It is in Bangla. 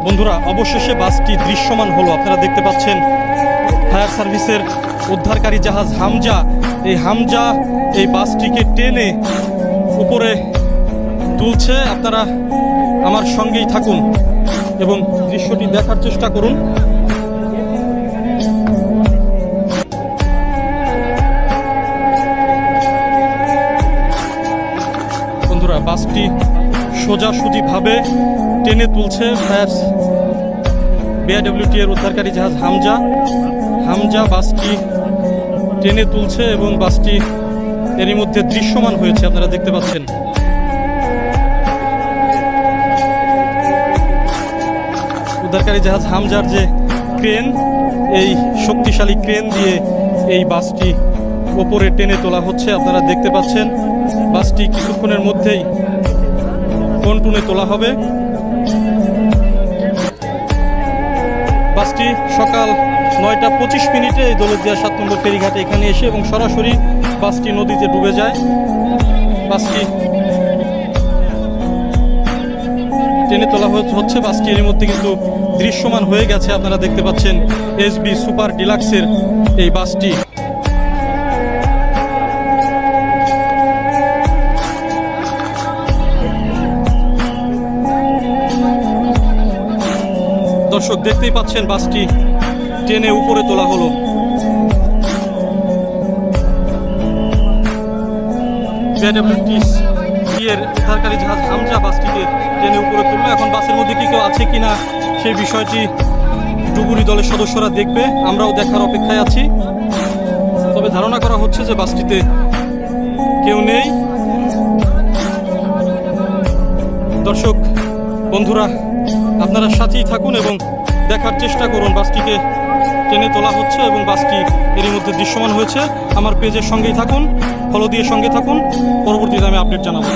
বন্ধুরা, অবশেষে বাসটি দৃশ্যমান হলো। আপনারা দেখতে পাচ্ছেন ফায়ার সার্ভিসের উদ্ধারকারী জাহাজ হামজা, এই হামজা এই বাসটিকে টেনে উপরে তুলছে। আপনারা আমার সঙ্গেই থাকুন এবং দৃশ্যটি দেখার চেষ্টা করুন। বন্ধুরা, বাসটি সোজাসুজিভাবে টেনে তুলছে ফায়ার বিআইডব্লিউটি এর উদ্ধারকারী জাহাজ হামজা বাসটি টেনে তুলছে এবং বাসটি এরই মধ্যে দৃশ্যমান হয়েছে। আপনারা দেখতে পাচ্ছেন উদ্ধারকারী জাহাজ হামজার যে ক্রেন, এই শক্তিশালী ক্রেন দিয়ে এই বাসটি ওপরে টেনে তোলা হচ্ছে। আপনারা দেখতে পাচ্ছেন বাসটি কিছুক্ষণের মধ্যেই পন্টুনে তোলা হবে। বাসটি সকাল 9:25 এই দৌলতদিয়া 7 নম্বর ফেরিঘাটে এখানে এসে এবং সরাসরি বাসটি নদীতে ডুবে যায়। বাসটি টেনে তোলা হচ্ছে। বাসটি এর মধ্যে কিন্তু দৃশ্যমান হয়ে গেছে। আপনারা দেখতে পাচ্ছেন এসবি সুপার ডিলাক্সের এই বাসটি। দর্শক দেখতেই পাচ্ছেন বাসটি টেনে উপরে তোলা হলো। বিআইডব্লিউটি এর উদ্ধারকারী জাহাজ হামজা বাসটিকে টেনে উপরে তুললো। এখন বাসের মধ্যে কি কেউ আছে কিনা সেই বিষয়টি ডুবুরি দলের সদস্যরা দেখবে, আমরাও দেখার অপেক্ষায় আছি। তবে ধারণা করা হচ্ছে যে বাসটিতে কেউ নেই। দর্শক বন্ধুরা, আপনারা সাথেই থাকুন এবং দেখার চেষ্টা করুন। বাসটিকে টেনে তোলা হচ্ছে এবং বাসটি এরই মধ্যে দৃশ্যমান হয়েছে। আমার পেজের সঙ্গেই থাকুন, ফলো দিয়ে সঙ্গে থাকুন। পরবর্তীতে আমি আপডেট জানাবো।